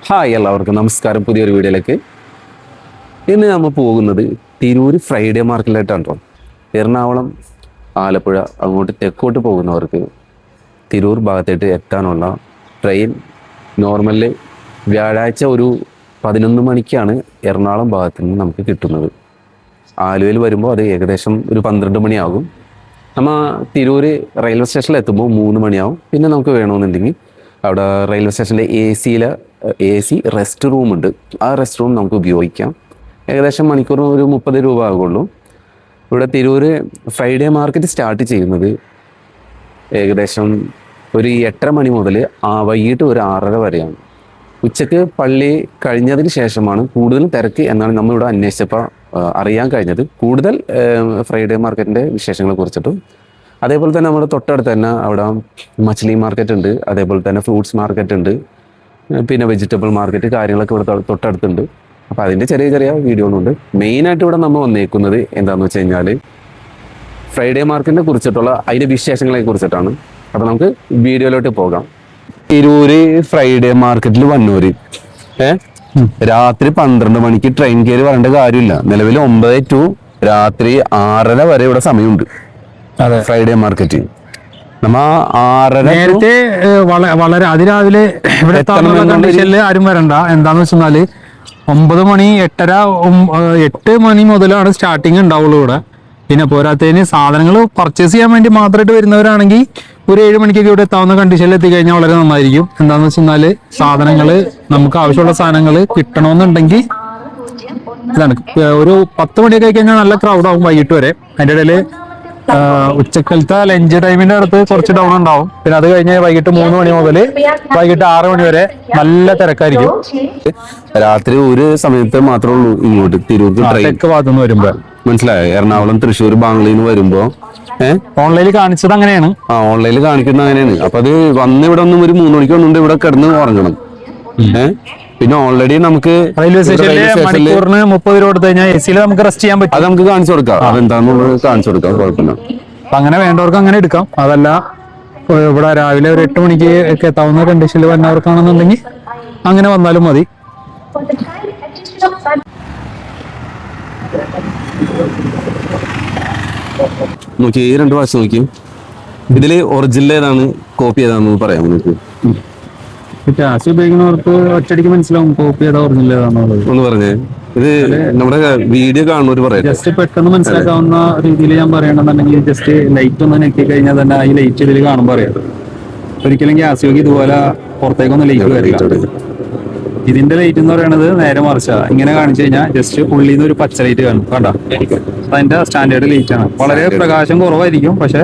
Hi എല്ലാവർക്കും നമസ്കാരം. പുതിയൊരു വീഡിയോയിലേക്ക്. ഇന്ന് നമ്മൾ പോകുന്നത് തിരൂർ ഫ്രൈഡേ മാർക്കറ്റിലായിട്ടാണ് കേട്ടോ. എറണാകുളം, ആലപ്പുഴ അങ്ങോട്ട് തെക്കോട്ട് പോകുന്നവർക്ക് തിരൂർ ഭാഗത്തായിട്ട് എത്താനുള്ള ട്രെയിൻ നോർമല് വ്യാഴാഴ്ച ഒരു 11 മണിക്കാണ് എറണാകുളം ഭാഗത്ത് നിന്ന് നമുക്ക് കിട്ടുന്നത്. ആലുവയിൽ വരുമ്പോൾ അത് ഏകദേശം ഒരു 12 മണിയാകും. നമ്മൾ തിരൂർ റെയിൽവേ സ്റ്റേഷനിൽ എത്തുമ്പോൾ 3 മണിയാവും. പിന്നെ നമുക്ക് വേണമെന്നുണ്ടെങ്കിൽ അവിടെ റെയിൽവേ സ്റ്റേഷനിലെ AC റെസ്റ്റ് റൂമുണ്ട്. ആ റെസ്റ്റ് റൂം നമുക്ക് ഉപയോഗിക്കാം. ഏകദേശം മണിക്കൂറിന് ഒരു 30 രൂപ ആകുള്ളൂ. ഇവിടെ തിരൂർ ഫ്രൈഡേ മാർക്കറ്റ് സ്റ്റാർട്ട് ചെയ്യുന്നത് ഏകദേശം ഒരു 8:30 മണി മുതൽ വൈകിട്ട് ഒരു 6:30 വരെയാണ്. ഉച്ചക്ക് പള്ളി കഴിഞ്ഞതിന് ശേഷമാണ് കൂടുതലും തിരക്ക് എന്നാണ് നമ്മളിവിടെ അന്വേഷിച്ചപ്പോൾ അറിയാൻ കഴിഞ്ഞത്. കൂടുതൽ ഫ്രൈഡേ മാർക്കറ്റിൻ്റെ വിശേഷങ്ങളെ കുറിച്ചിട്ടും അതേപോലെ തന്നെ നമ്മുടെ തൊട്ടടുത്ത് തന്നെ അവിടെ മച്ച്ലി മാർക്കറ്റ് ഉണ്ട്, അതേപോലെ തന്നെ ഫ്രൂട്ട്സ് മാർക്കറ്റ് ഉണ്ട്, പിന്നെ വെജിറ്റബിൾ മാർക്കറ്റ് കാര്യങ്ങളൊക്കെ ഇവിടെ തൊട്ടടുത്തുണ്ട്. അപ്പോൾ അതിൻ്റെ ചെറിയ ചെറിയ വീഡിയോകളുണ്ട്. മെയിനായിട്ട് ഇവിടെ നമ്മൾ വന്നേക്കുന്നത് എന്താണെന്ന് വെച്ച് കഴിഞ്ഞാൽ ഫ്രൈഡേ മാർക്കറ്റിനെ കുറിച്ചിട്ടുള്ള അതിൻ്റെ വിശേഷങ്ങളെ കുറിച്ചിട്ടാണ്. അപ്പോൾ നമുക്ക് വീഡിയോയിലോട്ട് പോകാം. തിരൂര് ഫ്രൈഡേ മാർക്കറ്റിൽ വന്നൂര് രാത്രി 12 മണിക്ക് ട്രെയിൻ കയറി വരേണ്ട കാര്യമില്ല. നിലവിൽ 9 to രാത്രി 6:30 വരെ ഇവിടെ സമയമുണ്ട്. ഫ്രൈഡേ മാർക്കറ്റ് നമ്മ 6:30 നേരത്തെ വളരെ അതിരാവിലെ ഇവിടെ കണ്ടീഷനിൽ ആരും വരണ്ട. എന്താന്ന് വെച്ചാല് 9 മണി 8 മണി മുതലാണ് സ്റ്റാർട്ടിങ് ഉണ്ടാവുള്ളൂ ഇവിടെ. പിന്നെ പോരാത്തതിന് സാധനങ്ങൾ പർച്ചേസ് ചെയ്യാൻ വേണ്ടി മാത്രമായിട്ട് വരുന്നവരാണെങ്കിൽ ഒരു 7 മണിക്കൊക്കെ ഇവിടെ എത്താവുന്ന കണ്ടീഷനിൽ എത്തിക്കഴിഞ്ഞാൽ വളരെ നന്നായിരിക്കും. എന്താന്ന് വെച്ചാല് സാധനങ്ങൾ നമുക്ക് ആവശ്യമുള്ള സാധനങ്ങൾ കിട്ടണമെന്നുണ്ടെങ്കിൽ ഇതാണ്. ഒരു 10 മണിയൊക്കെ കഴിഞ്ഞാൽ നല്ല ക്രൗഡ് ആവും വൈകിട്ട് വരെ. അതിൻ്റെ ഇടയിൽ ഉച്ചക്കലത്തെ ലഞ്ച് ടൈമിന്റെ അടുത്ത് കുറച്ച് ഡൗൺ ഉണ്ടാവും. പിന്നെ അത് കഴിഞ്ഞ് വൈകിട്ട് 3 മണി മുതൽ വൈകിട്ട് 6 മണി വരെ നല്ല തിരക്കായിരിക്കും. രാത്രി ഒരു സമയത്ത് മാത്രമേ ഉള്ളൂ ഇങ്ങോട്ട് തിരൂർ തെക്ക് ഭാഗത്തുനിന്ന് വരുമ്പോ. മനസ്സിലായോ? എറണാകുളം, തൃശ്ശൂർ, ബാംഗ്ലൂരിൽ നിന്ന് വരുമ്പോ ഓൺലൈനിൽ കാണിച്ചത് അങ്ങനെയാണ്. ഓൺലൈനിൽ കാണിക്കുന്നത് അങ്ങനെയാണ്. അപ്പൊ അത് വന്ന് ഇവിടെ ഒന്നും ഒരു 3 മണിക്ക് വന്നുകൊണ്ട് ഇവിടെ കിടന്ന് ഉറങ്ങണം. പിന്നെ ഓൾറെഡി നമുക്ക് റെയിൽവേ സ്റ്റേഷനിൽ മണിക്കൂറിന് 30 രൂപ കൊടുത്തു കഴിഞ്ഞാൽ AC നമുക്ക് റെസ്റ്റ് ചെയ്യാൻ പറ്റും. അത് നമുക്ക് കാണിച്ചു കൊടുക്കാം. അതെന്താന്നുള്ളത് കാണിച്ചു കൊടുക്കാം, കുഴപ്പമില്ല. അപ്പൊ അങ്ങനെ വേണ്ടവർക്ക് അങ്ങനെ എടുക്കാം. അതല്ല ഇവിടെ രാവിലെ ഒരു 8 മണിക്ക് ഒക്കെ എത്താവുന്ന കണ്ടീഷനിൽ വന്നവർക്കാണെന്നുണ്ടെങ്കിൽ അങ്ങനെ വന്നാലും മതി. നോക്കി ഈ 2 വാച്ച് നോക്കി. ഇതില് ഒറിജിനൽ ഏതാണ്, കോപ്പി ഏതാണെന്ന് പറയാം നിങ്ങൾക്ക്. ക്യാഷ് ഉപയോഗിക്കുന്നവർക്ക് ഒറ്റയടിക്ക് മനസ്സിലാവും കോപ്പി ഏതാ ഒറിജിനൽ ഏതാണെന്നുള്ളത്. ഒന്ന് പറഞ്ഞേ. ഇത് നമ്മുടെ വീഡിയോ കാണുന്നവർ പറയാം. ജസ്റ്റ് പെട്ടെന്ന് മനസ്സിലാക്കാവുന്ന രീതിയിൽ ഞാൻ പറയണമെന്നുണ്ടെങ്കിൽ ജസ്റ്റ് ലൈറ്റ് ഒന്ന് നെക്കി കഴിഞ്ഞാൽ തന്നെ ഈ ലൈറ്റ് ഇതിൽ കാണുമ്പോൾ അറിയാം. ഒരിക്കലും ഗ്യാസ് യോഗി ഇതുപോലെ പുറത്തേക്കൊന്നും ലൈറ്റ് വരില്ല. ഇതിന്റെ ലൈറ്റ് എന്ന് പറയുന്നത് നേരെ മറിച്ചാ. ഇങ്ങനെ കാണിച്ചു കഴിഞ്ഞാൽ ജസ്റ്റ് ഉള്ളിൽ നിന്ന് ഒരു പച്ച ലൈറ്റ് കാണും. കണ്ട, അതിന്റെ സ്റ്റാൻഡേർഡ് ലൈറ്റ് ആണ്. വളരെ പ്രകാശം കുറവായിരിക്കും, പക്ഷെ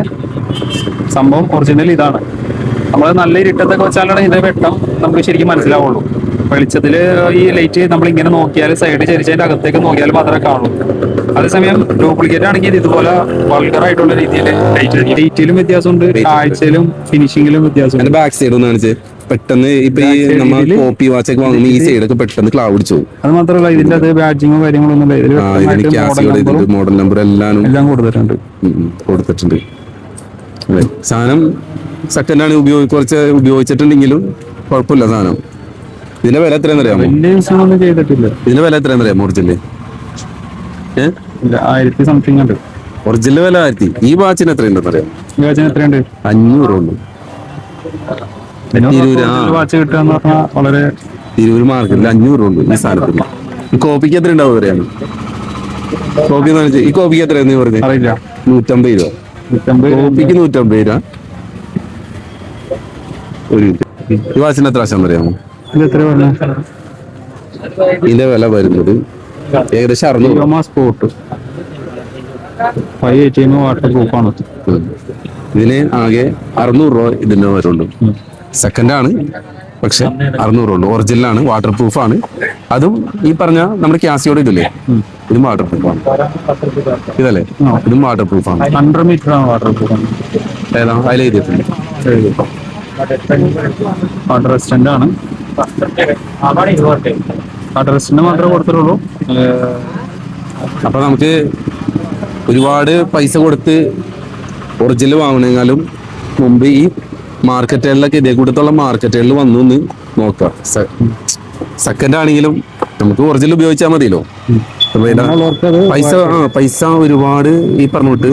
സംഭവം ഒറിജിനൽ ഇതാണ്. നമ്മൾ നല്ല ഇരുട്ടത്തൊക്കെ വെച്ചാലാണ് ഇതിന്റെ വെട്ടം നമുക്ക് ശരിക്കും മനസ്സിലാവുള്ളൂ. വെളിച്ചത്തില് ഈ ലൈറ്റ് നമ്മൾ ഇങ്ങനെ നോക്കിയാൽ സൈഡ് ചരിച്ചതിന്റെ അകത്തേക്ക് നോക്കിയാൽ മാത്രമേ കാണൂ. അതേസമയം ഡ്യൂപ്ലിക്കേറ്റ് ആണെങ്കിൽ ഇതുപോലെ വൾഗർ ആയിട്ടുള്ള രീതിയിൽ ലൈറ്റിലും വ്യത്യാസമുണ്ട്, കാഴ്ചയിലും ഫിനിഷിങ്ങിലും വ്യത്യാസമുണ്ട്. ബാക്ക് സൈഡ് ഒന്ന് കാണിച്ച് പെട്ടെന്ന് ഇപ്പൊ ഈ നമ്മൾ കോപ്പി വാച്ച് ഒക്കെ വാങ്ങുമ്പോൾ ഈ സൈഡൊക്കെ പെട്ടെന്ന് ക്ലൗഡ് പോകും. അത് മാത്രമല്ല ഇതിന്റെ അത് ബാഡ്ജിങ്ങോ കാര്യങ്ങളൊന്നും മോഡൽ നമ്പർ എല്ലാം കൊടുത്തിട്ടുണ്ട്. സാധനം സെക്കൻഡ് ആണ്, കുറച്ച് ഉപയോഗിച്ചിട്ടുണ്ടെങ്കിലും കുഴപ്പമില്ല സാധനം. ഇതിന്റെ വില എത്രയാണെന്ന് അറിയാമോ? ഇതിന്റെ വില എത്രയാണെന്ന് അറിയാമോ? ഒറിജിനൽ 1000 സംതിങ് ഉണ്ട്. ഒറിജിനൽ വില 1000. ഈ വാച്ചിന് എത്രയുണ്ടെന്ന് അറിയാം? 500 ഉള്ളൂ. വാച്ച് കിട്ടുക എന്ന് പറഞ്ഞാൽ വളരെ തിരൂർ മാർക്കറ്റിൽ 500 ഉണ്ട് ഈ സാധനത്തിന്. ഈ കോപ്പിക്ക് എത്ര ഉണ്ടാവും അറിയാമോ? കോപ്പി ഈ കോപ്പിക്ക് എത്രയാന്ന് പറഞ്ഞു? അറിയില്ല. 150 രൂപ. കോപ്പിക്ക് 150 രൂപ. ഈ വാച്ചിന് എത്ര ആശം അറിയാമോ? ഇതിന്റെ വില വരുന്നത് ഏകദേശം 600. സ്പോട്ട് 580 വാട്ടർ പ്രൂഫാണ്. ഇതിന് ആകെ 600 രൂപ ഇതിന്റെ വരുള്ളൂ. സെക്കൻഡ് ആണ്, പക്ഷെ 600 ഉള്ളൂ. ഒറിജിനൽ ആണ്, വാട്ടർ പ്രൂഫ് ആണ്. അതും ഈ പറഞ്ഞ നമ്മുടെ ക്യാസിയോട് ഇതില്ലേ, ഇതും വാട്ടർ പ്രൂഫാണ്. ഇതല്ലേ, ഇതും വാട്ടർ പ്രൂഫാണ്. 100 മീറ്റർ ആണ് വാട്ടർ പ്രൂഫ്. ഏതാ അതിൽ എഴുതിയിട്ടുണ്ട്. വാട്ടർ റെസിസ്റ്റന്റ് ആണ്. വാട്ടർ റെസിസ്റ്റന്റ് മാത്രമേ കൊടുത്തിട്ടുള്ളൂ. അപ്പൊ നമുക്ക് ഒരുപാട് പൈസ കൊടുത്ത് ഒറിജിനൽ വാങ്ങണേക്കാളും മുമ്പ് ഈ മാർക്കറ്റുകളിലൊക്കെ ഇതേ കൂട്ടത്തുള്ള മാർക്കറ്റുകളിൽ വന്നു നോക്കാം. സെക്കൻഡ് ആണെങ്കിലും നമുക്ക് ഒറിജിനൽ ഉപയോഗിച്ചാൽ മതിയല്ലോ. അപ്പൊ ഇതാ അങ്ങനെയുള്ളവർക്കത് പൈസ ഒരുപാട് ഈ പറഞ്ഞിട്ട്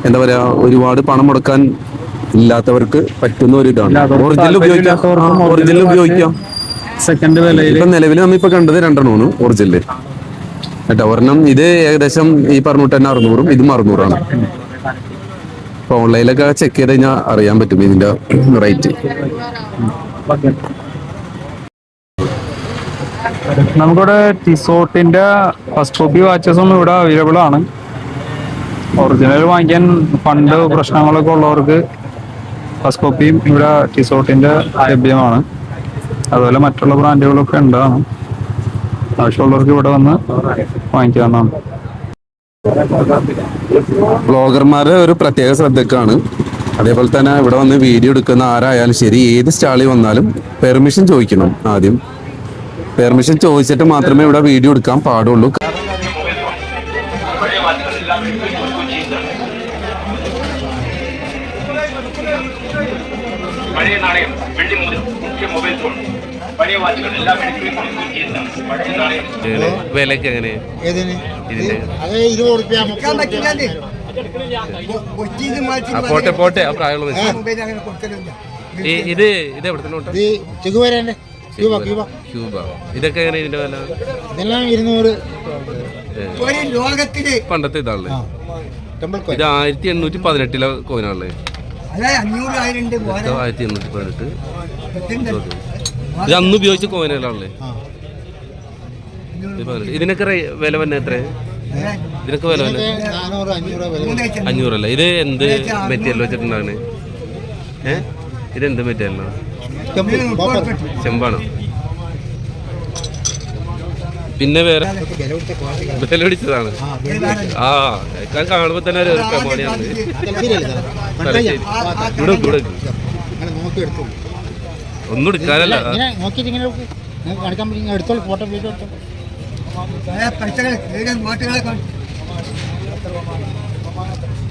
എന്താ പറയാ, ഒരുപാട് പണം മുടക്കാൻ ഇല്ലാത്തവർക്ക് പറ്റുന്ന ഒരു ഇതാണ്. ഇല്ലാത്തവർക്ക് ഒറിജിനൽ ഉപയോഗിക്കാം, താല്പര്യമില്ലാത്തവർക്കും ഒറിജിനൽ ഉപയോഗിക്കാം. സെക്കൻഡ് വിലയിൽ ഇപ്പൊ നിലവിൽ നമ്മിപ്പോ കണ്ടത് 2 ഒറിജിനല് കേട്ടോ. ഒരെണ്ണം ഇത് ഏകദേശം ഈ പറഞ്ഞിട്ട് തന്നെ 600, ഇതും 600. അപ്പൊ ഓൺലൈനിലൊക്കെ ചെക്ക് ചെയ്ത് കഴിഞ്ഞാൽ അറിയാൻ പറ്റും ഇതിന്റെ റേറ്റ്. നമുക്കിവിടെ ടിസോട്ടിന്റെ ഫസ്റ്റ് കോപ്പി വാച്ചസും ഇവിടെ അവൈലബിൾ ആണ്. ഒറിജിനൽ വാങ്ങിക്കാൻ ഫണ്ട് പ്രശ്നങ്ങളൊക്കെ ഉള്ളവർക്ക് ഫസ്റ്റ് കോപ്പിയും ഇവിടെ ടിസോട്ടിന്റെ ലഭ്യമാണ്. അതുപോലെ മറ്റുള്ള ബ്രാൻഡുകളൊക്കെ ഉണ്ടാണ്. ആവശ്യമുള്ളവർക്ക് ഇവിടെ വന്ന് വാങ്ങിക്കാവുന്നതാണ്. ബ്ലോഗർമാരുടെ ഒരു പ്രത്യേക ശ്രദ്ധക്കാണ്. അതേപോലെ തന്നെ ഇവിടെ വന്ന് വീഡിയോ എടുക്കുന്ന ആരായാലും ശരി, ഏത് സ്റ്റാളിൽ വന്നാലും പെർമിഷൻ ചോദിക്കണം. ആദ്യം പെർമിഷൻ ചോദിച്ചിട്ട് മാത്രമേ ഇവിടെ വീഡിയോ എടുക്കാൻ പാടുള്ളൂ. പഴയ നാണയം, വെള്ളി മോതിരം, മുഖ്യ മൊബൈൽ ഫോൺ, പഴയ വാച്ചുകൾ എല്ലാം പഴയ നാണയം. വിലക്ക് എങ്ങനെ? പോട്ടെ പോട്ടെ, ആ പ്രായമുള്ള ഇത് എവിടെ നോട്ട്? ക്യൂബ. ഇതൊക്കെ എങ്ങനെ ഇതിന്റെ വില? ഇതെല്ലാം 200. പണ്ടത്തെ ഇതാണല്ലേ. ഇത് 1818 കോയിനാണല്ലേ. 1818. ഇത് അന്ന് ഉപയോഗിച്ച കോയിനാണല്ലേ. ഇതിനൊക്കെ വില വന്നെ എത്ര? ഇതിനൊക്കെ വില വന്നെ 500 അല്ല. ഇത് എന്ത് മെറ്റീരിയൽ വെച്ചിട്ടുണ്ടാണ്? ഇതെന്ത് മെറ്റീരിയലാണ്? ചെമ്പാണോ? പിന്നെ വേറെ വില പിടിച്ചതാണ്. കാണുമ്പോ തന്നെ ഒരു പ്രമാണിയാണ്. ഒന്നും എടുക്കാനല്ല,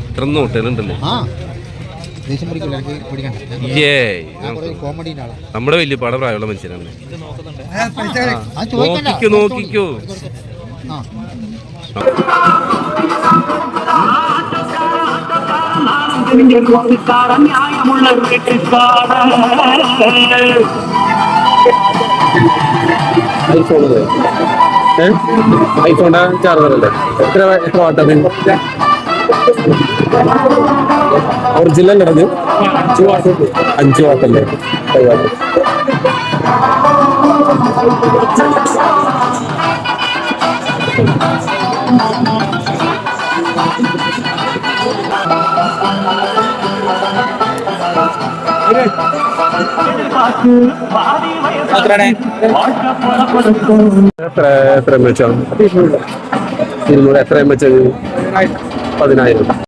ഇത്ര നോട്ടുകളുണ്ടല്ലേ. നമ്മുടെ വലിയപ്പാടെ പ്രായമുള്ള മനുഷ്യനാണ്. നോക്കിക്കോ. ഐഫോണിന്റെ ചാർജറല്ലേ? എത്ര വാട്ടത്? ഒറിജിനൽ അല്ലേ? 5 വാട്ടല്ലേ? എത്ര എം എച്ച്? 200. എത്ര എം എച്ച്? 10,000.